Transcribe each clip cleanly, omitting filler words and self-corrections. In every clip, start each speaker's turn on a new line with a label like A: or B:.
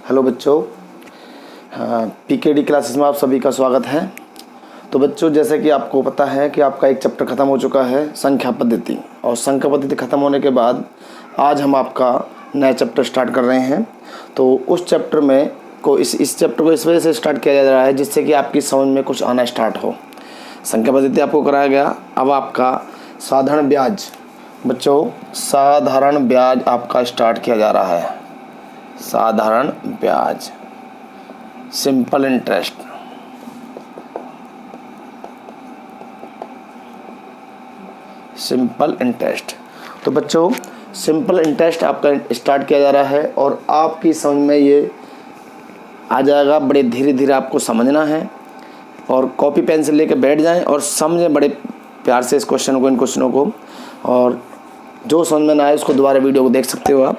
A: Hello बच्चों, PKD classes में आप सभी का स्वागत है। तो बच्चों, जैसे कि आपको पता है कि आपका एक चैप्टर ख़त्म हो चुका है संख्या पद्धति, और संख्या पद्धति ख़त्म होने के बाद आज हम आपका नया चैप्टर स्टार्ट कर रहे हैं। तो उस चैप्टर में को इस चैप्टर को इस वजह से स्टार्ट किया जा रहा है जिससे कि आपकी समझ में कुछ आना स्टार्ट हो। संख्या पद्धति आपको कराया गया, अब आपका साधारण ब्याज, बच्चों साधारण ब्याज आपका स्टार्ट किया जा रहा है। साधारण ब्याज, सिंपल इंटरेस्ट। सिंपल इंटरेस्ट, तो बच्चों सिंपल इंटरेस्ट आपका स्टार्ट किया जा रहा है और आपकी समझ में ये आ जाएगा। बड़े धीरे धीरे आपको समझना है और कॉपी पेन से लेकर बैठ जाएं और समझें बड़े प्यार से इस क्वेश्चन को, इन क्वेश्चनों को। और जो समझ में ना आए उसको दोबारा वीडियो को देख सकते हो आप।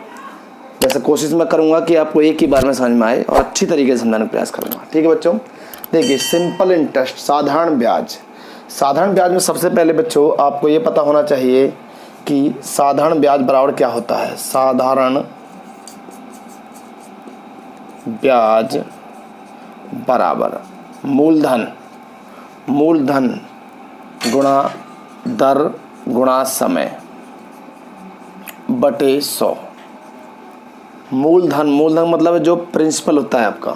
A: वैसे कोशिश मैं करूंगा कि आपको एक ही बार में समझ में आए और अच्छी तरीके से समझाने का प्रयास करूंगा। ठीक है बच्चों, देखिए सिंपल इंटरेस्ट, साधारण ब्याज। साधारण ब्याज में सबसे पहले बच्चों आपको ये पता होना चाहिए कि साधारण ब्याज बराबर क्या होता है। साधारण ब्याज बराबर मूलधन गुणा दर गुणा समय बटे 100। मूलधन मतलब जो प्रिंसिपल होता है आपका,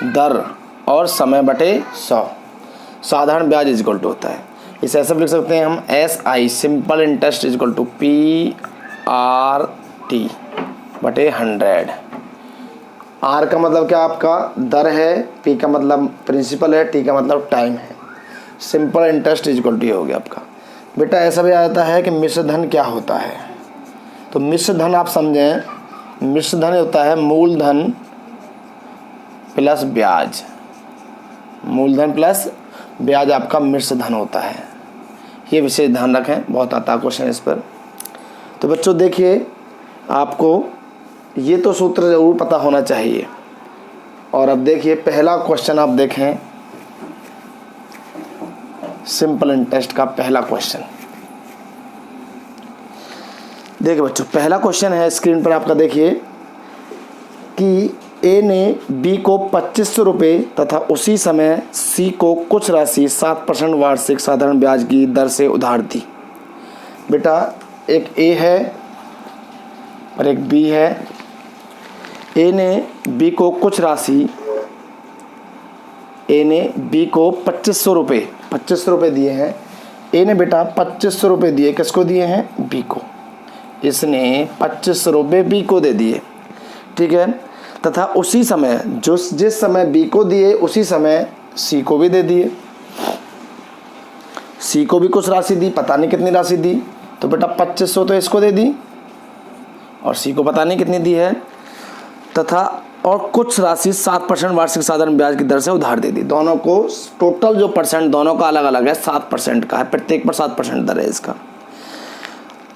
A: दर और समय बटे 100। साधारण ब्याज इज इक्वल टू होता है, इसे ऐसे लिख सकते हैं हम SI simple interest is equal to PRT बटे 100। R का मतलब क्या आपका दर है, P का मतलब प्रिंसिपल है, T का मतलब टाइम है। Simple interest is equal to हो गया आपका। बेटा ऐसा भी आता है कि मिश्र धन क्या होता है, तो मिश्र धन आप समझें, मिश्र धन होता है मूलधन प्लस ब्याज। मूलधन प्लस ब्याज आपका मिश्र धन होता है। ये विशेष ध्यान रखें, बहुत आता क्वेश्चन इस पर। तो बच्चों देखिए, आपको ये तो सूत्र जरूर पता होना चाहिए। और अब देखिए पहला क्वेश्चन आप देखें, सिंपल इंटरेस्ट का पहला क्वेश्चन। देखिए बच्चों, पहला क्वेश्चन है स्क्रीन पर आपका, देखिए कि ए ने बी को 2500 रुपये तथा उसी समय सी को कुछ राशि 7% वार्षिक साधारण ब्याज की दर से उधार दी। बेटा एक ए है और एक बी है। ए ने बी को कुछ राशि, ए ने बी को 2500 रुपये दिए हैं। ए ने बेटा 2500 रुपये दिए, किसको दिए हैं? बी को। इसने 2500 रुपये बी को दे दिए, ठीक है। तथा उसी समय जिस समय बी को दिए उसी समय सी को भी दे दिए। सी को भी कुछ राशि दी, पता नहीं कितनी राशि दी, तो बेटा 2500 तो इसको दे दी और सी को पता नहीं कितनी दी है, तथा और कुछ राशि 7% वार्षिक साधारण ब्याज की दर से उधार दे दी। दोनों को टोटल जो परसेंट दोनों का अलग अलग है, 7% का है, प्रत्येक पर 7% दर है इसका।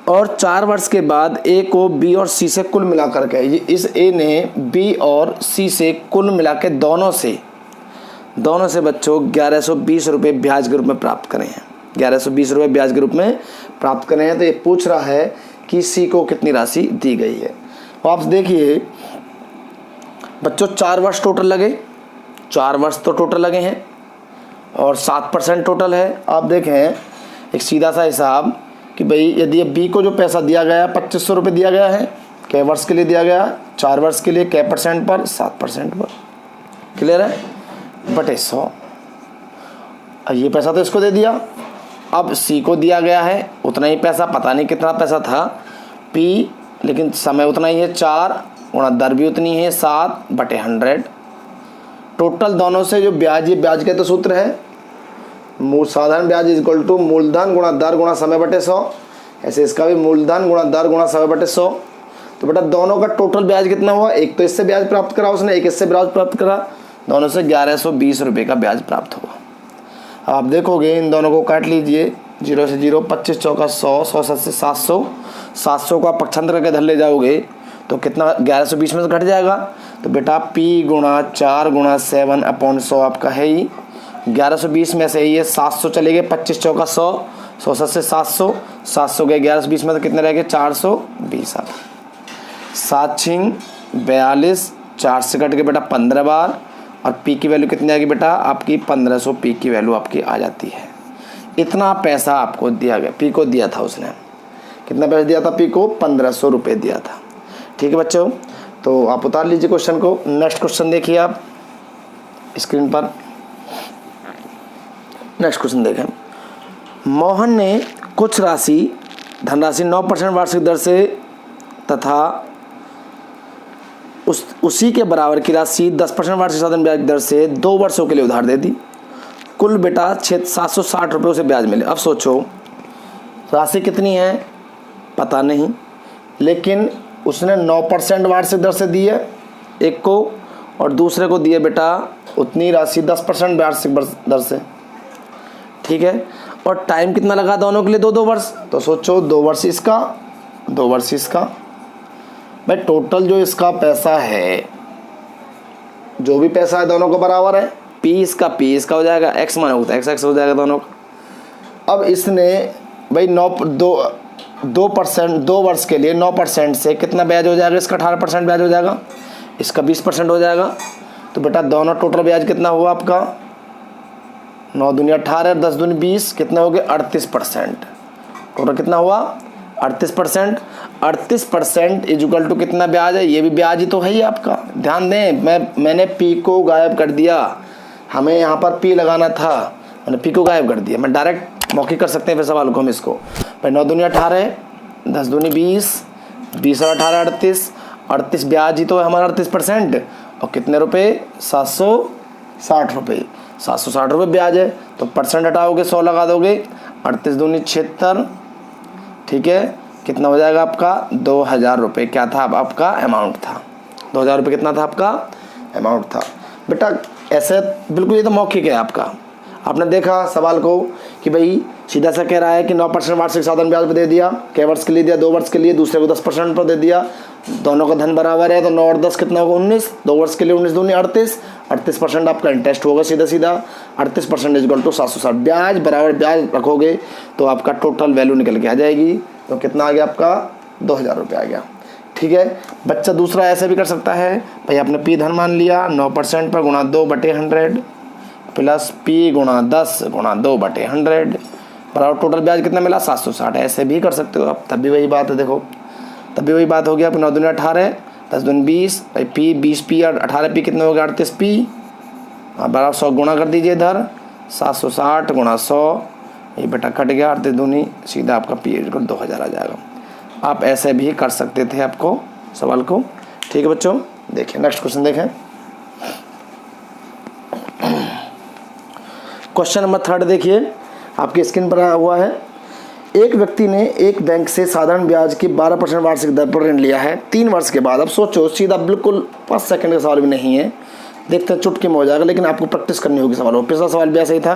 A: और 4 वर्ष के बाद ए को बी और सी से कुल मिलाकर के, इस ए ने बी और सी से कुल मिला के दोनों से बच्चों 1120 रुपये ब्याज के रूप में प्राप्त करें हैं। 1120 रुपये ब्याज के रूप में प्राप्त करें हैं। तो ये पूछ रहा है कि सी को कितनी राशि दी गई है। तो आप देखिए बच्चों, 4 वर्ष टोटल लगे, 4 वर्ष तो टोटल लगे हैं और 7% टोटल है। आप देखें एक सीधा सा हिसाब कि भाई यदि बी को जो पैसा दिया गया 2500 रुपये दिया गया है, कै वर्ष के लिए दिया गया? 4 वर्ष के लिए। कै परसेंट पर? 7% पर। क्लियर है? बटे 100। ये पैसा तो इसको दे दिया। अब सी को दिया गया है उतना ही पैसा, पता नहीं कितना पैसा था पी, लेकिन समय उतना ही है 4 गुणा दर भी उतनी है 7 बटे 100। टोटल दोनों से जो ब्याज, ये ब्याज का तो सूत्र है, साधारण ब्याज इज इक्वल टू मूलधन गुणा दर गुणा समय बटे 100। ऐसे इसका भी मूलधन गुणा दर गुणा समय बटे 100। तो बेटा दोनों का टोटल ब्याज कितना हुआ? एक तो इससे ब्याज प्राप्त करा उसने, एक इससे ब्याज प्राप्त करा, दोनों से 1120 रुपये का ब्याज प्राप्त हुआ। आप देखोगे इन दोनों को काट लीजिए, 0 से 0, 25 चौका 100, 100 से 700, 700 को आप पक्षांतर करके धर ले जाओगे तो कितना 1120 में से घट जाएगा। तो बेटा P गुणा 4 गुणा 7/100 आपका है ही 1120 में से ही है 700 चले गए, 25 चौका 100, 100 से 700, 700 गए 1120 में तो कितने रह गए? 420। आप 7 छिंग 42, 4 से कट के बेटा 15 बार, और पी की वैल्यू कितनी आएगी बेटा आपकी 1500 पी की वैल्यू आपकी आ जाती है। इतना पैसा आपको दिया गया, पी को दिया था उसने, कितना पैसा दिया था पी को 1500 रुपये दिया था। ठीक है बच्चों, तो आप उतार लीजिए क्वेश्चन को। नेक्स्ट क्वेश्चन देखिए आप स्क्रीन पर। नेक्स्ट क्वेश्चन देखें, मोहन ने कुछ धनराशि 9% वार्षिक दर से तथा उसी के बराबर की राशि 10% वार्षिक साधारण ब्याज दर से 2 वर्षों के लिए उधार दे दी। कुल बेटा 760 रुपये उसे ब्याज मिले। अब सोचो राशि कितनी है पता नहीं, लेकिन उसने 9% वार्षिक दर से दी है एक को, और दूसरे को दिए बेटा उतनी राशि 10% वार्षिक दर से। ठीक है, और टाइम कितना लगा दोनों के लिए 2-2 वर्ष। तो सोचो 2 वर्ष इसका 2 वर्ष इसका, भाई टोटल जो इसका पैसा है, जो भी पैसा है दोनों को बराबर है, पी इसका हो जाएगा, एक्स माना होता है एक्स हो जाएगा दोनों का। अब इसने भाई 2 वर्ष के लिए 9% से कितना ब्याज हो जाएगा, इसका 18% ब्याज हो जाएगा, इसका 20% हो जाएगा। तो बेटा दोनों टोटल ब्याज कितना हुआ आपका 9 दूनी 18, 10 दूनी 20, कितना हो गया 38%। टोटल कितना हुआ 38%। 38% इजुकल टू कितना ब्याज है, ये भी ब्याज ही तो है ही आपका। ध्यान दें, मैंने पी को गायब कर दिया, हमें यहाँ पर पी लगाना था, मैंने पी को गायब कर दिया। मैं डायरेक्ट मौखिक कर सकते हैं फिर सवाल को हम इसको। भाई 9 दूनी 18, 10 दूनी 20, 20 और 18 38, 38 ब्याज ही तो है हमारा 38%। और कितने रुपए 760 रुपये, 760 रुपये ब्याज है। तो परसेंट हटाओगे 100 लगा दोगे, 38 दूनी 76। ठीक है, कितना हो जाएगा आपका 2000 रुपये। क्या था आपका अमाउंट था 2000 रुपये। कितना था आपका अमाउंट था बेटा। ऐसे बिल्कुल ये तो मौखिक है आपका। आपने देखा सवाल को कि भाई सीधा सा कह रहा है कि 9% वार्षिक साधारण ब्याज पर दे दिया, कै वर्ष के लिए दिया 2 वर्ष के लिए, दूसरे को 10% पर दे दिया, दोनों का धन बराबर है, तो 9 और 10 कितना होगा 19, 2 वर्ष के लिए 19 दूनी 38, 38% आपका इंटरेस्ट होगा सीधा 38% इक्वल टू 760। ब्याज बराबर ब्याज रखोगे तो आपका टोटल वैल्यू निकल के आ जाएगी। तो कितना आ गया आपका 2000 रुपये आ गया। ठीक है, बच्चा दूसरा ऐसे भी कर सकता है, भाई आपने पी धन मान लिया 9% पर गुणा 2/100 प्लस पी गुणा 10 गुणा 2/100 बराबर टोटल ब्याज कितना मिला 760। ऐसे भी कर सकते हो आप, तब भी वही बात है। देखो तब भी वही बात हो गया, 9 दूनी 18, 10 दूनी 20, भाई पी 20 पी और 18 पी कितना हो गया 38 पी, बराबर 100 गुणा कर दीजिए इधर, 760 गुणा 100, ये बेटा कट गया 38 दूनी, सीधा आपका पी 2000 आ जाएगा। आप ऐसे भी कर सकते थे आपको सवाल को। ठीक है बच्चों, देखिए नेक्स्ट क्वेश्चन देखें। क्वेश्चन नंबर 3 देखिए आपकी स्क्रीन पर आया हुआ है। एक व्यक्ति ने एक बैंक से साधारण ब्याज की 12% वार्षिक दर पर ऋण लिया है 3 वर्ष के बाद। अब सोचो सीधा बिल्कुल 5 सेकंड का सवाल भी नहीं है, देखते हैं चुटकी में हो जाएगा, लेकिन आपको प्रैक्टिस करनी होगी सवाल को। पिछला सवाल भी ऐसा ही था,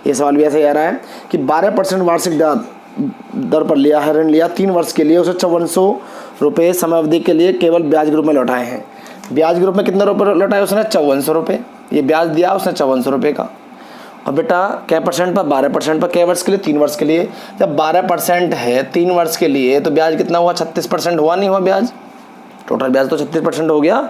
A: ये सवाल भी ऐसा ही आ रहा है कि 12% वार्षिक दर पर लिया है, ऋण लिया 3 वर्ष के लिए, उसे 5400 रुपये समय अवधि के लिए केवल ब्याज के रूप में लौटाए हैं। ब्याज के रूप में कितने रुपये लौटाए उसने 5400 रुपये। ये ब्याज दिया उसने 5400 रुपये का। और बेटा क्या परसेंट पर 12% पर, कै वर्ष के लिए 3 वर्ष के लिए। जब 12% है 3 वर्ष के लिए तो ब्याज कितना हुआ 36% हुआ नहीं हुआ ब्याज, टोटल ब्याज तो 36% हो गया।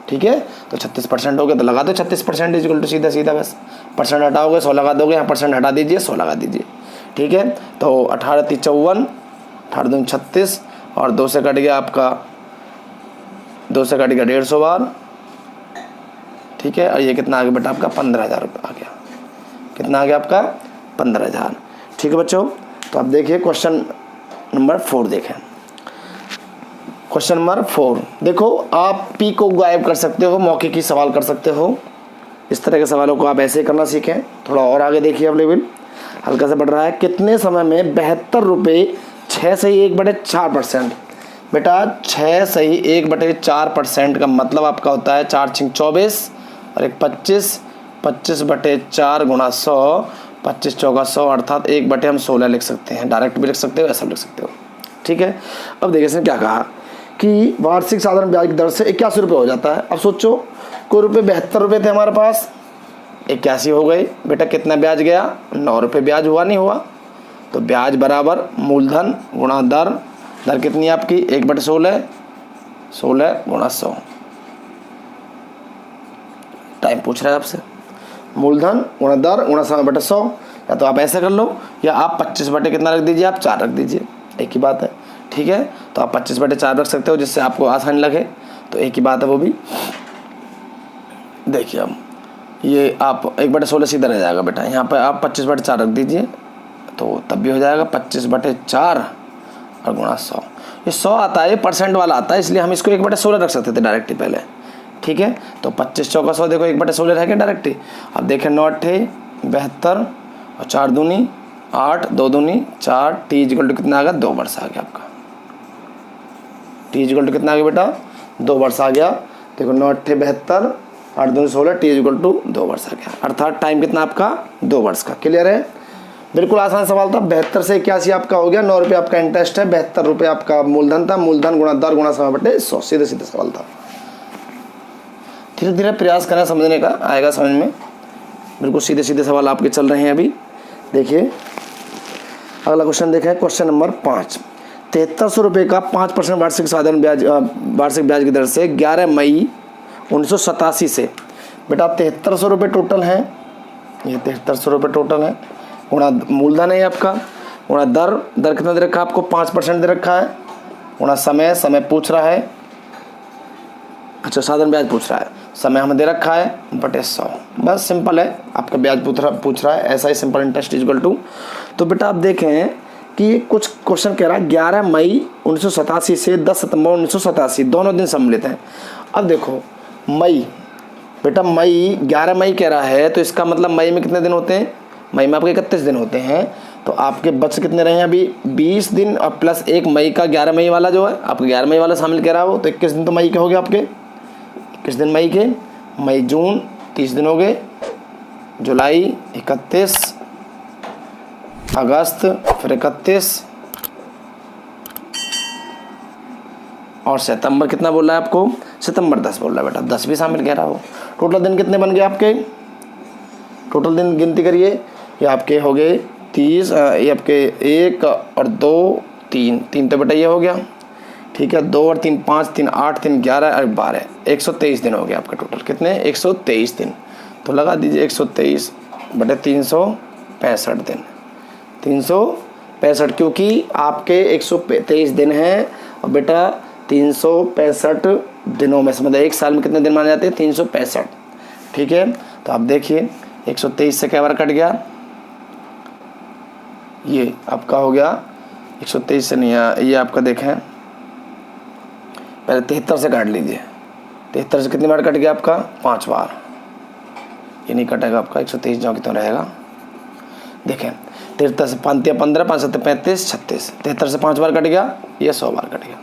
A: ठीक है, तो 36% हो गया तो लगा दो 36% इक्वल टू सीधा बस परसेंट हटाओगे 100 लगा दोगे, यहाँ परसेंट हटा दीजिए 100 लगा दीजिए। ठीक है, तो 18 3 54, 18 दूनी 36 और 2 से कट गया आपका 150 बार। ठीक है, और ये कितना आ गया बेटा आपका 15000 रुपये आ गया। कितना आ गया आपका 15000। ठीक है बच्चों, तो आप देखिए क्वेश्चन नंबर 4 देखें। क्वेश्चन नंबर 4 देखो, आप पी को गायब कर सकते हो, मौखिक ही सवाल कर सकते हो। इस तरह के सवालों को आप ऐसे ही करना सीखें। थोड़ा और आगे देखिए, अब लेवल हल्का सा बढ़ रहा है। कितने समय में 72 रुपये 6 सही 1/4%। बेटा 6 सही 1/4% का मतलब आपका होता है 4 × 24 और 1 25, 25/4 गुणा 100, 25 चौका 100 अर्थात 1 हम 16 लिख सकते हैं। डायरेक्ट भी लिख सकते हो, ऐसा लिख सकते हो। ठीक है, अब देखिए इसने क्या कहा कि वार्षिक साधारण ब्याज की दर से 81 रुपये हो जाता है। अब सोचो कोई रुपये 72 रुपये थे हमारे पास, 81 हो गए। बेटा कितना ब्याज गया 9 रुपये ब्याज हुआ नहीं हुआ। तो ब्याज बराबर मूलधन गुणा दर, दर कितनी आपकी 1/16, 16 गुणा 100। टाइम पूछ रहा है आपसे। मूलधन गुणा दर गुणा समय बटे 100, या तो आप ऐसे कर लो या आप 25 बटे कितना रख दीजिए, आप 4 रख दीजिए, एक ही बात है। ठीक है, तो आप 25 बटे 4 रख सकते हो जिससे आपको आसानी लगे, तो एक ही बात है वो भी। देखिए अब ये आप 1/16 सीधा रह जाएगा बेटा, यहाँ पर आप 25 बटे 4 रख दीजिए तो तब भी हो जाएगा 25 बटे 4 और गुणा 100। ये 100 आता है, ये परसेंट वाला आता है, इसलिए हम इसको 1/16 रख सकते थे डायरेक्ट ही पहले। ठीक है, तो 25 चौका 100 देखो 1/16 रह गया डायरेक्ट ही। अब देखें 9 अट्ठे 72 और 4 दूनी 8, 2 दूनी 4, टी इक्वल टू कितना आ गया, 2 वर्ष आ गया आपका। टी इक्वल टू कितना आ गया बेटा, 2 वर्ष आ गया। देखो 9 अट्ठे 72, 8 दूनी 16, टी इक्वल टू 2 वर्ष आ गया, अर्थात टाइम कितना आपका 2 वर्ष का। क्लियर है, बिल्कुल आसान सवाल था। 72 से 81 आपका हो गया, 9 रुपये आपका इंटरेस्ट है, 72 रुपये आपका मूलधन था, मूलधन गुणा दर गुणा समय बटे 100, सीधे सीधे सवाल था। धीरे धीरे प्रयास करें समझने का, आएगा समझ में। बिल्कुल सीधे सीधे सवाल आपके चल रहे हैं अभी। देखिए अगला क्वेश्चन देखें, क्वेश्चन नंबर 5। 7300 रुपये का 5% वार्षिक साधारण ब्याज वार्षिक ब्याज की दर से 11 मई 1987 से बेटा 7300 रुपये टोटल है, ये 7300 रुपये टोटल है, गुणा मूलधन है आपका, गुणा दर, दर कितना दे रखा है आपको 5% दे रखा है, गुणा समय, समय पूछ रहा है, अच्छा साधारण ब्याज पूछ रहा है, समय हमें दे रखा है बटे 100। बस सिंपल है, आपका ब्याज पूछ रहा है, ऐसा ही सिंपल इंटरेस्ट इक्वल टू। तो बेटा आप देखें कि कुछ क्वेश्चन कह रहा है 11 मई 1987 से 10 सितंबर 1987, दोनों दिन सम्मिलित हैं। अब देखो मई, बेटा मई 11 मई कह रहा है, तो इसका मतलब मई में कितने दिन होते हैं, मई में आपके 31 दिन होते हैं, तो आपके बच कितने रहे हैं अभी 20 दिन और प्लस 1 मई का 11 मई वाला जो है आपका 11 मई वाला शामिल कह रहा हो, तो 21 दिन तो मई के हो गए आपके, 21 दिन मई के, मई जून 30 दिन हो गए, जुलाई 31, अगस्त फिर 31 और सितंबर कितना बोल रहा है आपको, सितंबर 10 बोल रहा है बेटा, 10 भी शामिल कह रहा हो। टोटल दिन कितने बन गए आपके, टोटल दिन गिनती करिए, ये आपके हो गए 30, ये आपके 1 और 2 3 3 तो बेटा ये हो गया। ठीक है, 2 और 3 5, 3 8, 3 11 और 12, 123 दिन हो गया आपका टोटल। कितने, 123 दिन। तो लगा दीजिए 123 बटे 365 दिन, 365, क्योंकि आपके 123 दिन हैं और बेटा 365 दिनों में से, मतलब एक साल में कितने दिन माने जाते हैं, 365। ठीक है, तो आप देखिए 123 से क्या बार कट गया, ये आपका हो गया 123 से नहीं, ये आपका देखें पहले 73 से काट लीजिए, 73 से कितनी बार कट गया आपका, 5 बार, ये नहीं कटेगा आपका 123 जो कितना रहेगा। देखें 73 से 5 या 15, 5 7 35 36, 73 से 5 बार कट गया, ये 100 बार कट गया,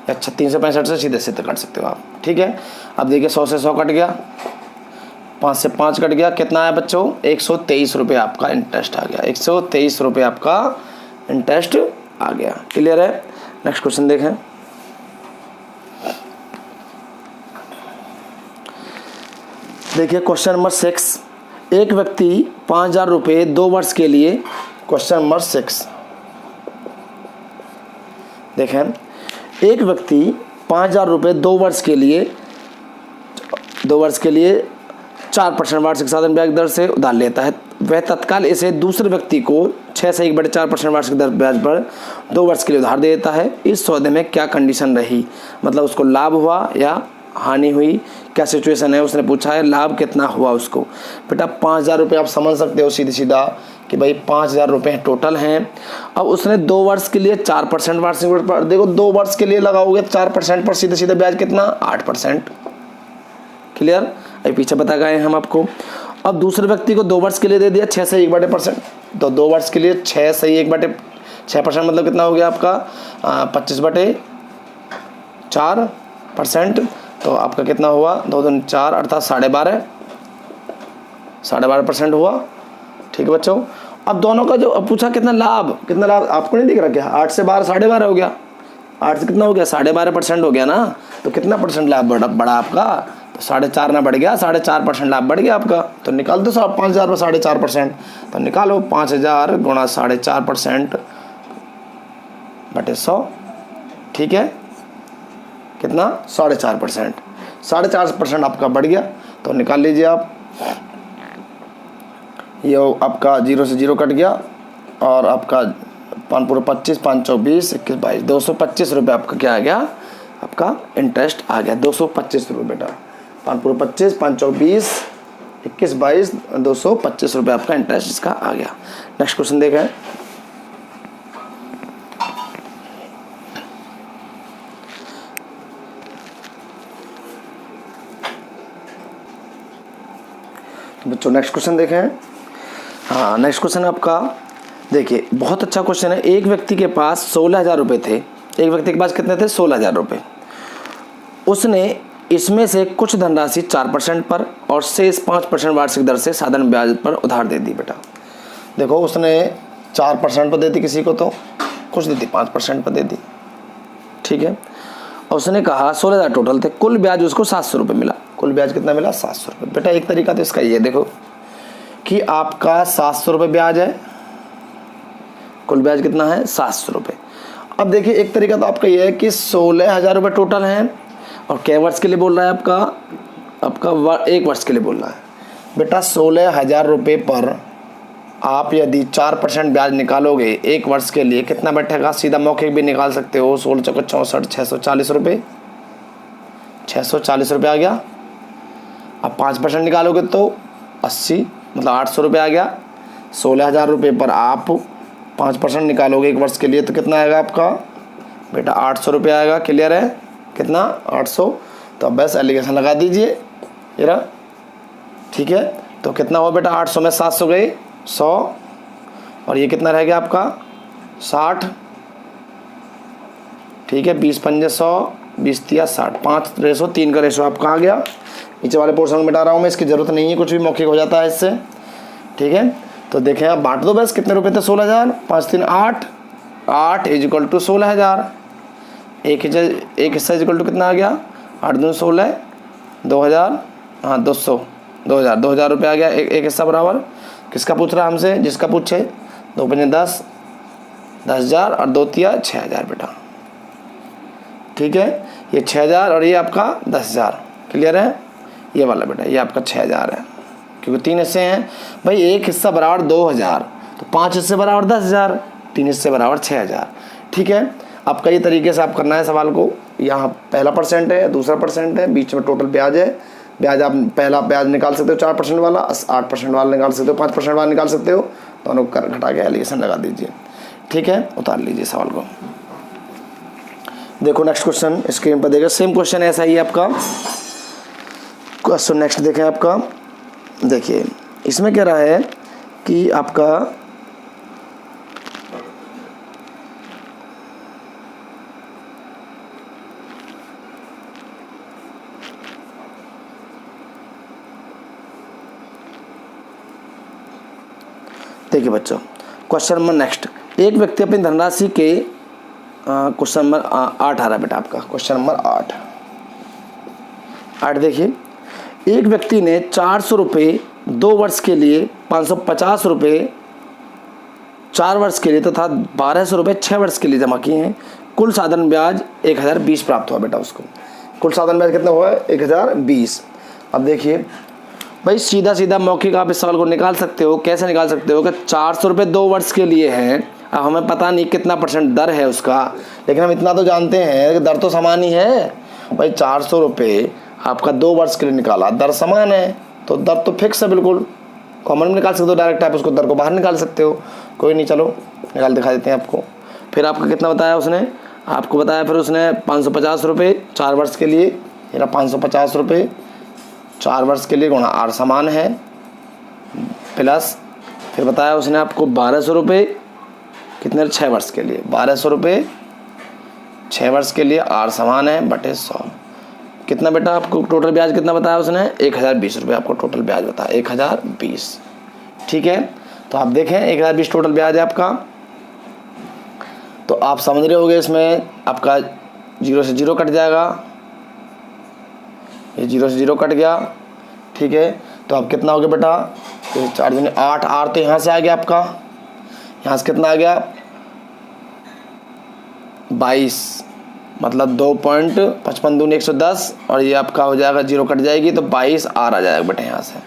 A: या 365 से सीधे सीधे काट सकते हो आप। ठीक है, अब देखिए 100 से 100 कट गया, 5 से 5 कट गया, कितना आया बच्चों, 123 रुपये आपका इंटरेस्ट आ गया, 123 रुपये आपका इंटरेस्ट आ गया। क्लियर है, नेक्स्ट क्वेश्चन देखें। देखिए क्वेश्चन नंबर 6, एक व्यक्ति 5000 रुपये 2 वर्ष के लिए, क्वेश्चन नंबर 6 देखें, एक व्यक्ति 5000 रुपये 2 वर्ष के लिए 4% वार्षिक साधारण ब्याज दर से उधार लेता है, वह तत्काल इसे दूसरे व्यक्ति को 6 से 1/4% वार्षिक दर ब्याज पर 2 वर्ष के लिए उधार दे देता है। इस सौदे में क्या कंडीशन रही, मतलब उसको लाभ हुआ या हानि हुई, क्या सिचुएशन है, उसने पूछा है लाभ कितना हुआ उसको। बेटा 5000 रुपये आप समझ सकते हो सीधी सीधा कि भाई 5000 रुपये टोटल हैं। अब उसने 2 वर्ष के लिए 4% वार्षिक पर, देखो 2 वर्ष के लिए लगाओगे 4% पर सीधे सीधे ब्याज कितना, 8%। क्लियर, अभी पीछे बता गए हम आपको। अब दूसरे व्यक्ति को 2 वर्ष के लिए दे दिया 6 से 1/4%, तो 2 वर्ष के लिए 6 से 1/6% मतलब कितना हो गया आपका 25/4%, तो आपका कितना हुआ 2 दूनी 4 अर्थात 12.5% हुआ। ठीक है बच्चों, अब दोनों का जो पूछा कितना लाभ आपको नहीं दिख रहा क्या, 8 से 12 12.5 हो गया, 8 से कितना हो गया 12.5% हो गया ना, तो कितना परसेंट लाभ बढ़ा आपका, तो 4.5 ना बढ़ गया, 4.5% लाभ बढ़ गया आपका। तो निकाल दो 5000 पर 4.5%, तो निकालो 5000 गुणा 4.5% बटे 100। ठीक है, कितना 4.5%, 4.5% आपका बढ़ गया। तो निकाल लीजिए आप। ये आपका 0 से 0 कट गया और आपका 5 पूरे 25, 5 चौक 20, 21 22, 225 रुपये आपका क्या आ गया, आपका इंटरेस्ट आ गया 225 रुपये बेटा। 5 पूरे 25, 5 चौक 20, 21 22, 225 रुपये आपका इंटरेस्ट इसका आ गया। नेक्स्ट क्वेश्चन देखें। तो बच्चों नेक्स्ट क्वेश्चन देखें। हाँ, नेक्स्ट क्वेश्चन आपका देखिए, बहुत अच्छा क्वेश्चन है। एक व्यक्ति के पास 16,000 रुपये थे। एक व्यक्ति के पास कितने थे, 16,000 रुपये। उसने इसमें से कुछ धनराशि 4% पर और शेष 5% वार्षिक दर से साधारण ब्याज पर उधार दे दी बेटा। देखो, उसने 4% पर दे दी किसी को, तो कुछ दी थी 5% पर दे दी, ठीक है। और उसने कहा 16,000 टोटल थे, कुल ब्याज उसको 700 रुपये मिला। कुल ब्याज कितना मिला, 700 रुपये। बेटा एक तरीका तो इसका ये देखो कि आपका 700 रुपये ब्याज है, कुल ब्याज कितना है, 700 रुपये। अब देखिए एक तरीका तो आपका ये है कि 16,000 रुपये टोटल हैं और कै वर्ष के लिए बोल रहा है, आपका 1 वर्ष के लिए बोल रहा है। बेटा 16,000 रुपये पर आप यदि 4% ब्याज निकालोगे 1 वर्ष के लिए, कितना बैठेगा, सीधा मौखिक भी निकाल सकते हो। 16 चौके 64, 640 रुपये, 640 रुपये आ गया। अब 5% निकालोगे तो 80, मतलब 800 रुपये आ गया। 16,000 रुपये पर आप 5% निकालोगे 1 वर्ष के लिए तो कितना आएगा आपका बेटा, 800 रुपये आएगा। क्लियर है, कितना, 800। तो अब बस एलिगेशन लगा दीजिए, ये रहा, ठीक है। तो कितना हुआ बेटा, 800 में 700 गए, 100, और ये कितना रह गया आपका 60, ठीक है। 20 पंजे 100, 20 तिया 60, 5 रेशो 3 का रेशो आपका आ गया। नीचे वाले पोर्शन में मिटा रहा हूँ मैं, इसकी ज़रूरत नहीं है, कुछ भी मौखिक हो जाता है इससे, ठीक है। तो देखें आप बांट दो बस, कितने रुपए थे, 16,000, 5 3 8, 8 इजिकल टू 16,000। एक हिस्सा इजिकल टू कितना आ गया, 8 दूनी 16, 2,000, हाँ 2,000 रुपये आ गया। एक हिस्सा बराबर किसका पूछ रहा है हमसे, जिसका पूछे। 2 पंजे 10, 10,000 और 2 तिया 6,000 बेटा, ठीक है। ये 6,000 और ये आपका 10,000। क्लियर है, ये वाला बेटा ये आपका 6,000 है, क्योंकि 3 हिस्से हैं भाई। एक हिस्सा बराबर 2,000, तो 5 हिस्से बराबर 10,000, 3 हिस्से बराबर 6,000, ठीक है। आपका ये तरीके से आप करना है सवाल को। यहाँ पहला परसेंट है, दूसरा परसेंट है, बीच में टोटल ब्याज है। ब्याज आप पहला ब्याज निकाल सकते हो 4% वाला, 8% वाला निकाल सकते हो, 5% वाला निकाल सकते हो। दोनों कर घटा के एलिगेशन लगा दीजिए, ठीक है। उतार लीजिए सवाल को। देखो नेक्स्ट क्वेश्चन स्क्रीन पर देखिए, सेम क्वेश्चन ऐसा ही है आपका। क्वेश्चन नेक्स्ट देखें आपका, देखिए इसमें कह रहा है कि आपका देखिए बच्चों, क्वेश्चन नंबर नेक्स्ट, एक व्यक्ति अपनी धनराशि के क्वेश्चन नंबर 8 आ रहा है बेटा आपका, क्वेश्चन नंबर 8 देखिए, एक व्यक्ति ने 400 रुपये 2 वर्ष के लिए, 550 रुपये 4 वर्ष के लिए तथा 1,200 रुपये 6 वर्ष के लिए जमा किए हैं। कुल साधारण ब्याज 1,020 प्राप्त हुआ बेटा उसको। कुल साधारण ब्याज कितना हुआ है, 1,020। अब देखिए भाई सीधा सीधा मौखिक आप इस सवाल को निकाल सकते हो। कैसे निकाल सकते हो कि 400 रुपये 2 वर्ष के लिए हैं। अब हमें पता नहीं कितना % दर है उसका, लेकिन हम इतना तो जानते हैं कि दर तो समान ही है भाई। 400 रुपये आपका 2 वर्ष के लिए निकाला, दर समान है, तो दर तो फिक्स है बिल्कुल। कॉमन में निकाल सकते हो डायरेक्ट, आप उसको दर को बाहर निकाल सकते हो। कोई नहीं, चलो निकाल दिखा देते हैं आपको। फिर आपका कितना बताया उसने, आपको बताया फिर उसने 550 रुपये 4 वर्ष के लिए, मेरा 550 रुपये 4 वर्ष के लिए गुणा आर समान है, प्लस फिर बताया उसने आपको 1,200 रुपये कितने 6 वर्ष के लिए, 1,200 रुपये 6 वर्ष के लिए आर समान है बटे 100। कितना बेटा आपको टोटल ब्याज कितना बताया उसने, 1,020 रुपये आपको टोटल ब्याज बताया, 1,020, ठीक है। तो आप देखें 1,020 टोटल ब्याज है आपका। तो आप समझ रहे होगे, इसमें आपका 0 से 0 कट जाएगा, ये 0 से 0 कट गया, ठीक है। तो अब कितना हो गया बेटा, तो 4 दूनी 8, आर तो यहाँ से आ गया आपका, यहाँ से कितना आ गया 22, मतलब 2.55 दूनी 110 और ये आपका हो जाएगा 0 कट जाएगी तो 22 आर आ जाएगा बेटे यहाँ से।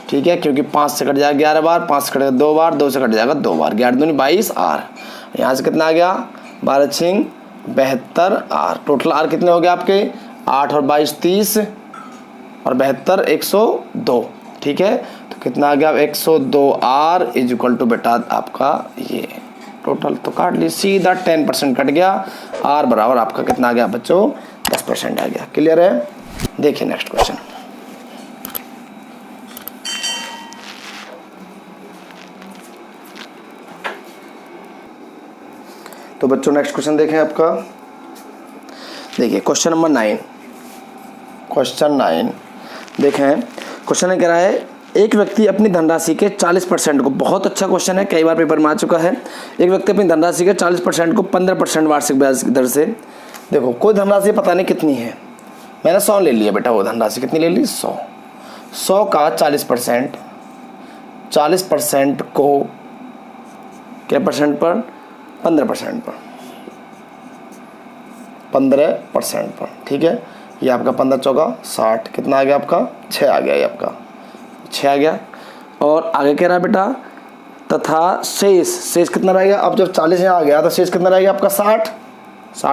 A: ठीक है, क्योंकि 5 से कट जाएगा 11 बार, 5 से कटेगा 2 बार, 2 से कट जाएगा 2 बार, 11 दूनी 22 आर। यहाँ से कितना आ गया 12 छिंग 72 आर। टोटल आर कितने हो गए आपके 8 और 22 30 और 72 102। ठीक है, तो कितना आ गया 102 आर इज इक्वल टू बेटा आपका ये टोटल। तो काट ली सीधा 10% कट गया, आर बराबर आपका कितना आ गया बच्चों 10% आ गया। क्लियर है। देखिए नेक्स्ट क्वेश्चन। तो बच्चों नेक्स्ट क्वेश्चन देखें आपका। देखिए क्वेश्चन नंबर 9। क्वेश्चन 9 देखें। क्वेश्चन कह रहा है एक व्यक्ति अपनी धनराशि के 40% को, बहुत अच्छा क्वेश्चन है, कई बार पेपर में आ चुका है। एक व्यक्ति अपनी धनराशि के 40% को 15% वार्षिक ब्याज की दर से, देखो कोई धनराशि पता नहीं कितनी है, मैंने 100 ले लिया बेटा। वो धनराशि कितनी ले ली 100। 100 का 40% 40% को क्या परसेंट पर 15% पर 15% पर। ठीक है, ये आपका 15 चौका 60 कितना आ गया आपका 6 आ गया, ये आपका 6 आ गया। और आगे कह रहा है बेटा तथा शेष कितना रहेगा। अब जब 40 यहाँ आ गया तो शेष कितना रहेगा आपका 60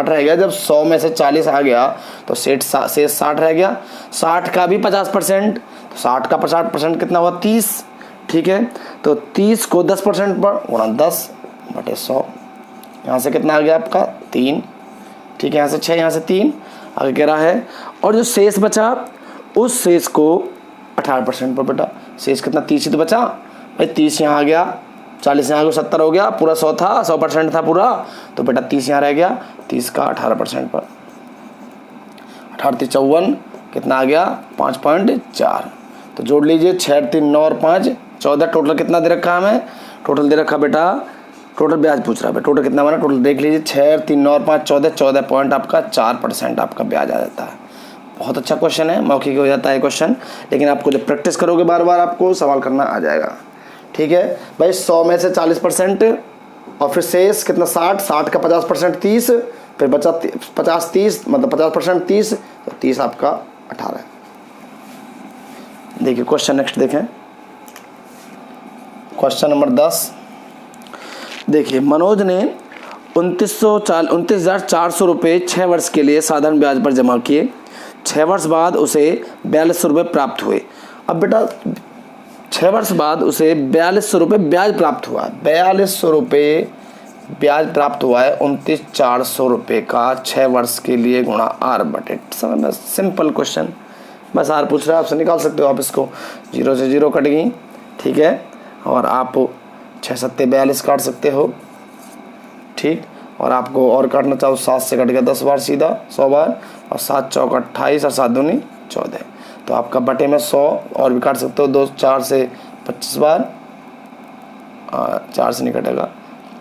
A: रह गया। जब 100 में से 40 आ गया तो शेष 60 रह गया। 60 का भी 50%, तो 60 का 50% कितना हुआ 30। ठीक है, तो 30 को 10% पर गुणा 10/100। यहाँ से कितना आ गया आपका 3। ठीक है, यहाँ से 6, यहाँ से 3। आगे कह रहा है और जो शेष बचा उस शेष को 18% पर बेटा। शेष कितना 30 ही तो बचा भाई। 30 यहाँ आ गया, 40 यहाँ आ गया, 70 हो गया, पूरा 100 था, 100% था पूरा, तो बेटा 30 यहाँ रह गया। 30 का 18% पर 18 54 कितना आ गया 5.4। तो जोड़ लीजिए 6 3 9 और 5 14। टोटल कितना दे रखा हमें, टोटल दे रखा बेटा, टोटल ब्याज पूछ रहा है, टोटल कितना बना, टोटल देख लीजिए 6 3 9 और 5 14, 14 पॉइंट आपका 4% आपका ब्याज आ जाता है। बहुत अच्छा क्वेश्चन है, मौखिक हो जाता है क्वेश्चन, लेकिन आपको जब प्रैक्टिस करोगे बार बार आपको सवाल करना आ जाएगा। ठीक है भाई, 100 में से 40% और फिर शेष कितना 60 का 50% 30, फिर बचा 50 30 मतलब 50% 30, तो 30 आपका 18। देखिए क्वेश्चन नेक्स्ट देखें। Question number 10। देखिए मनोज ने 29,400 रुपये 6 वर्ष के लिए साधारण ब्याज पर जमा किए। 6 वर्ष बाद उसे 4200 रुपये प्राप्त हुए। अब बेटा 6 वर्ष बाद उसे 4200 रुपये ब्याज प्राप्त हुआ। 4200 रुपये ब्याज प्राप्त हुआ है 29,400 रुपये का 6 वर्ष के लिए गुणा आर बटे। समझ में, सिंपल क्वेश्चन, बस आर पूछ रहा है, आपसे निकाल सकते हो आप इसको। 0 से 0 कट गई। ठीक है, और आप 6 7 42 काट सकते हो। ठीक, और आपको और काटना चाहो 7 से कट गया 10 बार सीधा 100 बार, और 7 चौक 28 और 7 दूनी 14। तो आपका बटे में 100 और भी काट सकते हो। 2 4 से 25 बार, 4 से नहीं कटेगा,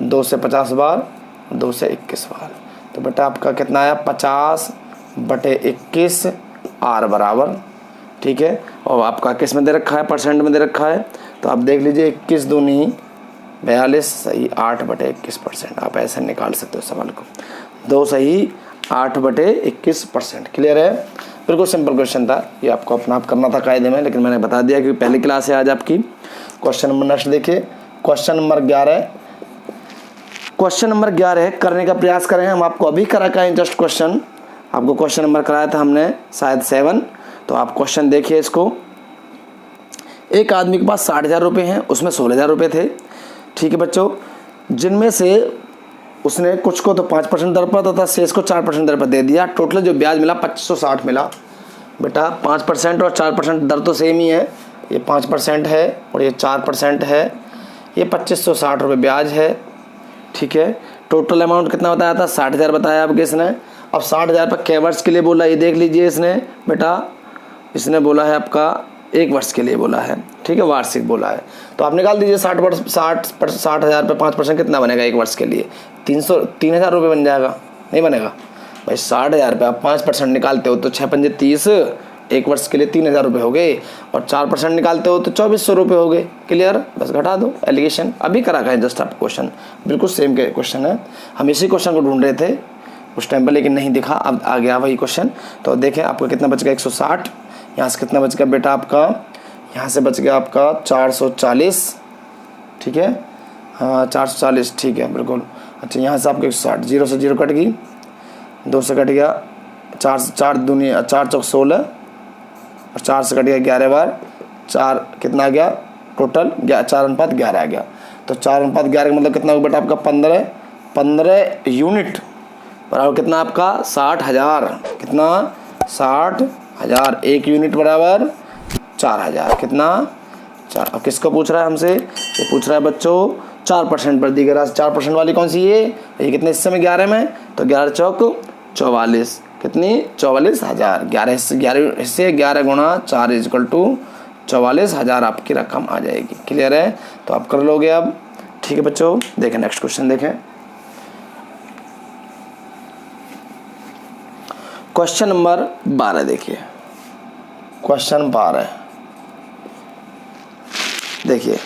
A: 2 से 50 बार, 2 से 21 बार। तो बेटा आपका कितना आया 50/21 आर बराबर। ठीक है, और आपका किस में दे रखा है, परसेंट में दे रखा है, तो आप देख लीजिए 21 दूनी 42 सही 8/21%। आप ऐसे निकाल सकते हो सवाल को, 2 सही 8/21%। क्लियर है, बिल्कुल सिंपल क्वेश्चन था, ये आपको अपना आप करना था कायदे में, लेकिन मैंने बता दिया क्योंकि पहली क्लास है आज आपकी। क्वेश्चन नंबर नेक्स्ट देखिए, क्वेश्चन नंबर 11। क्वेश्चन नंबर 11 करने का प्रयास करें हम। आपको अभी करा का जस्ट क्वेश्चन, आपको क्वेश्चन नंबर कराया था हमने शायद 7, तो आप क्वेश्चन देखिए इसको। एक आदमी के पास 60,000 रुपये हैं, उसमें 16,000 रुपये थे। ठीक है बच्चों, जिनमें से उसने कुछ को तो 5% दर पर तथा शेष को 4% दर पर दे दिया। टोटल जो ब्याज मिला 2560 मिला। बेटा 5% और 4% दर तो सेम ही है, ये 5% है और ये 4% है, ये 2560 रुपये ब्याज है। ठीक है, टोटल अमाउंट कितना बताया था 60,000 बताया आपके इसने। अब 60,000 पर कै वर्ष के लिए बोला, ये देख लीजिए इसने बेटा, इसने बोला है आपका 1 वर्ष के लिए बोला है। ठीक है, वार्षिक बोला है, तो आप निकाल दीजिए 60,000 पे 5% कितना बनेगा 1 वर्ष के लिए 3,000 रुपये बन जाएगा। नहीं बनेगा भाई, 60,000 पे आप 5% निकालते हो तो 6 पंजे 30, 1 वर्ष के लिए 3,000 रुपये हो गए, और 4% निकालते हो तो 2,400 रुपये हो गए। क्लियर, बस घटा दो। एलिगेशन अभी करा है जस्ट आप क्वेश्चन, बिल्कुल सेम के क्वेश्चन है। हम इसी क्वेश्चन को ढूंढ रहे थे, उस टाइम पर, लेकिन नहीं दिखा, अब आ गया वही क्वेश्चन। तो देखें आपका कितना बच गया 160, यहाँ से कितना बच गया बेटा आपका, यहाँ से बच गया आपका 440, ठीक है, हाँ 440, ठीक है बिल्कुल। अच्छा यहाँ से आपको 160, 0 से 0 कट गई, 2 से कट गया, 4 दूनी 4 चौक 16 और 4 से कट गया 11 बार, 4 कितना आ गया टोटल 4:11 आ गया। तो 4:11 का मतलब कितना होगा बेटा आपका 15 यूनिट बराबर कितना आपका 60,000, कितना 60,000, 1 यूनिट बराबर 4,000, कितना 4। अब किसको पूछ रहा है हमसे, ये पूछ रहा है बच्चों 4% पर दी गई राशि, 4% वाली कौन सी ये कितने हिस्से में 11 में, तो 11 चौक 44, कितनी 44,000, 11 हिस्से 11 गुणा 4 = 44,000 आपकी रकम आ जाएगी। क्लियर है, तो आप कर लोगे अब, ठीक है बच्चों। देखें नेक्स्ट क्वेश्चन देखें, क्वेश्चन नंबर 12 देखिए, क्वेश्चन 12 देखिए,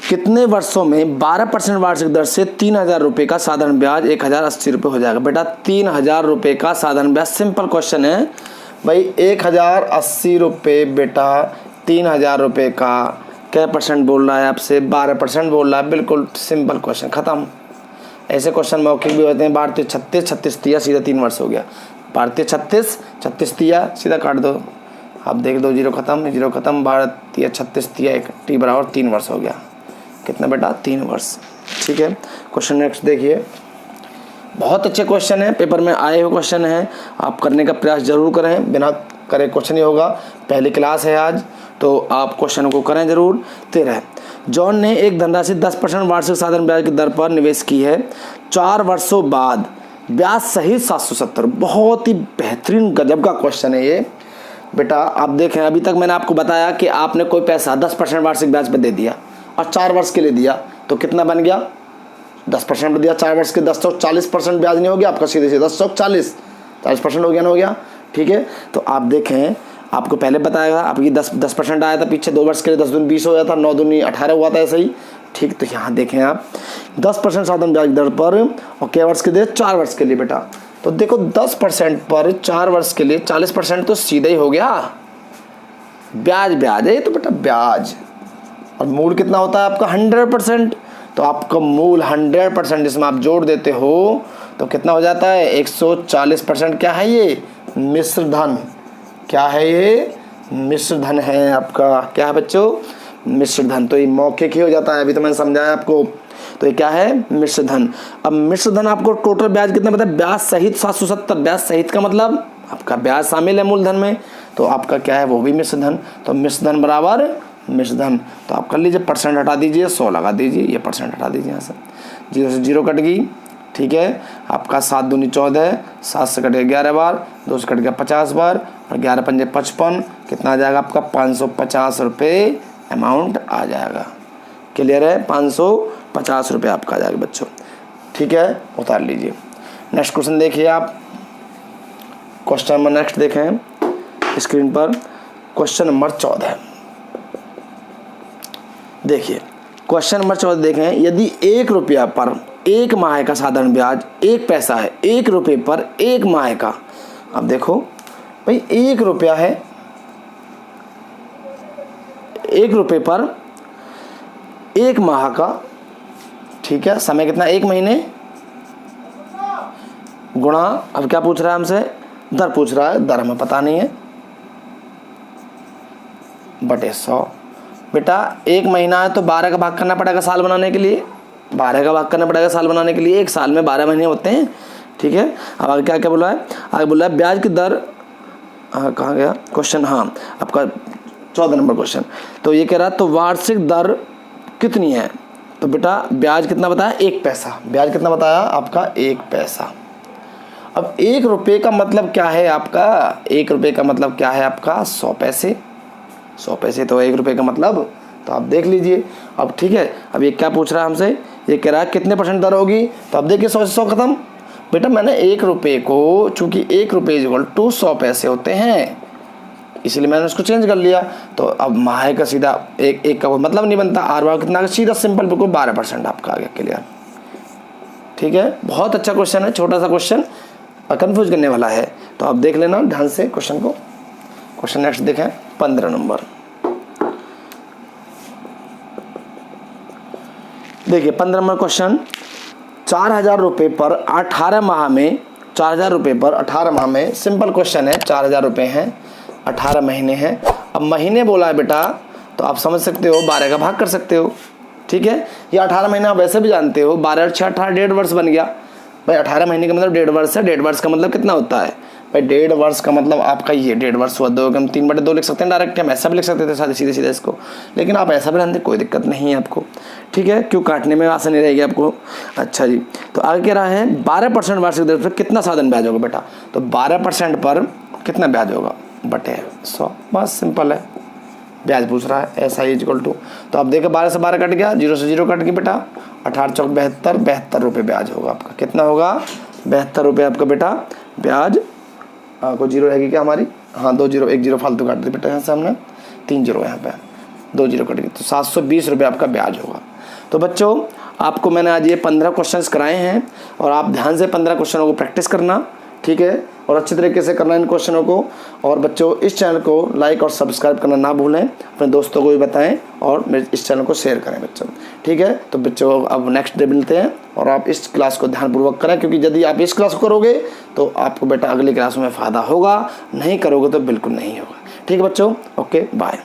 A: कितने वर्षों में 12% वार्षिक दर से 3,000 रुपये का साधारण ब्याज 1,080 रुपये हो जाएगा। बेटा 3,000 रुपये का साधारण ब्याज, सिंपल क्वेश्चन है भाई, 1,080 रुपये बेटा 3,000 रुपये का क्या परसेंट बोल रहा है आपसे, 12% बोल रहा है, बिल्कुल सिंपल क्वेश्चन खत्म। ऐसे क्वेश्चन मौखिक भी होते हैं, भारतीय 36 तिया सीधा 3 वर्ष हो गया, भारतीय 36 तिया सीधा काट दो, आप देख दो 0 खत्म 0 खत्म, भारतीय 36 तिया 1 टी बराबर 3 वर्ष हो गया, कितना बेटा 3 वर्ष, ठीक है। क्वेश्चन नेक्स्ट देखिए, बहुत अच्छे क्वेश्चन है, पेपर में आए हुए क्वेश्चन हैं, आप करने का प्रयास जरूर करें, बिना करे क्वेश्चन ही होगा। पहली क्लास है आज, तो आप क्वेश्चन को करें जरूर। 13, जॉन ने एक धनराशि 10% वार्षिक साधारण ब्याज की दर पर निवेश की है, 4 वर्षों बाद ब्याज सहित 770। बहुत ही बेहतरीन गजब का क्वेश्चन है ये बेटा। आप देखें, अभी तक मैंने आपको बताया कि आपने कोई पैसा 10% वार्षिक ब्याज पर दे दिया और 4 वर्ष के लिए दिया, तो कितना बन गया 10% पर दिया 4 वर्ष के, 10 चौक 40% ब्याज नहीं हो गया आपका, सीधे 10 चौक 40% हो गया ना, हो गया, ठीक है। तो आप देखें, आपको पहले बताया आपकी 10% आया था पीछे, 2 वर्ष के लिए 10 दूनी 20 हो जाता, 9 दूनी 18 हुआ था, ऐसे ही, ठीक। तो यहाँ देखें आप 10% साधारण ब्याज दर पर और क्या वर्ष के लिए, 4 वर्ष के लिए बेटा। तो देखो 10% पर 4 वर्ष के लिए 40% तो सीधा ही हो गया, ब्याज है तो बेटा ब्याज, और मूल कितना होता है आपका 100%, तो आपका मूल 100% जिसमें आप जोड़ देते हो तो कितना हो जाता है 140%। क्या है ये, मिश्र धन, क्या है ये, मिश्र धन है आपका, क्या है बच्चों, मिश्र धन। तो ये मौखिक ही हो जाता है, अभी तो मैंने समझाया आपको। तो ये क्या है, मिश्र धन। अब मिश्र धन आपको टोटल ब्याज कितना पता है, ब्याज सहित 770, ब्याज सहित का मतलब आपका ब्याज शामिल है मूलधन में, तो आपका क्या है वो भी मिश्र धन। तो मिश्र धन बराबर मिश्र धन, तो आप कर लीजिए, परसेंट हटा दीजिए, 100 लगा दीजिए, ये परसेंट हटा दीजिए यहाँ से, 0 से 0 कट गई, ठीक है। आपका 7 दूनी 14, 7 से कट गया 11 बार, 2 से कट गया 50 बार और 11 पंजे 55, कितना आ जाएगा आपका 550 रुपये अमाउंट आ जाएगा। क्लियर है, 550 रुपये आपका आ जाएगा बच्चों, ठीक है, उतार लीजिए। नेक्स्ट क्वेश्चन देखिए आप, क्वेश्चन नंबर नेक्स्ट देखें स्क्रीन पर, क्वेश्चन नंबर 14 देखिए, क्वेश्चन नंबर 14 देखें, यदि 1 रुपया पर 1 माह का साधारण ब्याज 1 पैसा है, 1 रुपये पर 1 माह का, अब देखो भाई 1 रुपया है, 1 रुपये पर 1 माह का, ठीक है, समय कितना 1 महीने, गुणा, अब क्या पूछ रहा है हमसे, दर पूछ रहा है, दर हमें पता नहीं है, बटे 100। बेटा 1 महीना है तो 12 का भाग करना पड़ेगा साल बनाने के लिए, 12 का भाग करना पड़ेगा साल बनाने के लिए, 1 साल में 12 महीने होते हैं, ठीक है। अब आगे क्या क्या बोला है, आगे बोला है ब्याज की दर, कहाँ गया क्वेश्चन, हाँ आपका 14 नंबर क्वेश्चन। तो ये कह रहा है तो वार्षिक दर कितनी है, तो बेटा ब्याज कितना बताया 1 पैसा, ब्याज कितना बताया आपका 1 पैसा। अब 1 रुपये का मतलब क्या है आपका, 1 रुपये का मतलब क्या है आपका 100 पैसे, 100 पैसे तो 1 रुपये का मतलब, तो आप देख लीजिए। अब ठीक है, अब ये क्या पूछ रहा है हमसे, ये कह रहा है कितने परसेंट दर होगी, तो अब देखिए 100 से 100 खत्म। बेटा मैंने 1 रुपये को, चूंकि 1 रुपये = 100 पैसे होते हैं, इसलिए मैंने उसको चेंज कर लिया। तो अब माह का सीधा एक का कोई मतलब नहीं बनता, आर बार कितना, सीधा सिंपल बिल्कुल 12% आपका आ गया। क्लियर, ठीक है, बहुत अच्छा क्वेश्चन है, छोटा सा क्वेश्चन कंफ्यूज करने वाला है, तो आप देख लेना ध्यान से क्वेश्चन को। क्वेश्चन नेक्स्ट देखें 15 नंबर। देखिए 15 नंबर क्वेश्चन, 4000 रुपये पर 18 माह में, 4000 रुपये पर 18 माह में, सिंपल क्वेश्चन है, 4000 रुपये हैं, 18 महीने हैं। अब महीने बोला है बेटा तो आप समझ सकते हो 12 का भाग कर सकते हो, ठीक है। ये 18 महीने आप वैसे भी जानते हो, 12 और 6 18, 1.5 वर्ष बन गया भाई। 18 महीने का मतलब 1.5 वर्ष है, 1.5 वर्ष का मतलब कितना होता है भाई, 1.5 वर्ष का मतलब आपका ये 1.5 वर्ष हुआ, 2 हम 3/2 लिख सकते हैं डायरेक्ट, हम ऐसा भी लिख सकते थे सीधे सीधे इसको, लेकिन आप ऐसा भी जानते, कोई दिक्कत नहीं है आपको, ठीक है, क्यों काटने में आसानी रहेगी आपको। अच्छा जी, तो आगे कह रहा है 12% वार्षिक दर पर कितना साधारण ब्याज होगा बेटा, तो 12% पर कितना ब्याज होगा बटे 100, बस सिंपल है, ब्याज पूछ रहा है SI इक्वल टू, तो आप देखो 12 से 12 कट गया, 0 से 0 कट गया बेटा, 18 चौक 72, 72 रुपये ब्याज होगा आपका, कितना होगा 72 रुपये आपका बेटा ब्याज। कोई जीरो रहेगी क्या हमारी, हाँ 2 0, 1 0 फालतू काट दी बेटा, यहाँ से हमने 3 0 यहाँ पे 2 0 कट गई, तो 720 रुपये आपका ब्याज होगा। तो बच्चों आपको मैंने आज ये 15 क्वेश्चंस कराए हैं और आप ध्यान से 15 क्वेश्चनों को प्रैक्टिस करना, ठीक है, और अच्छे तरीके से करना इन क्वेश्चनों को। और बच्चों इस चैनल को लाइक और सब्सक्राइब करना ना भूलें, अपने दोस्तों को भी बताएं और मेरे इस चैनल को शेयर करें बच्चों, ठीक है। तो बच्चों अब नेक्स्ट डे मिलते हैं और आप इस क्लास को ध्यानपूर्वक करें, क्योंकि यदि आप इस क्लास को करोगे तो आपको बेटा अगली क्लास में फ़ायदा होगा, नहीं करोगे तो बिल्कुल नहीं होगा, ठीक है बच्चों, ओके बाय।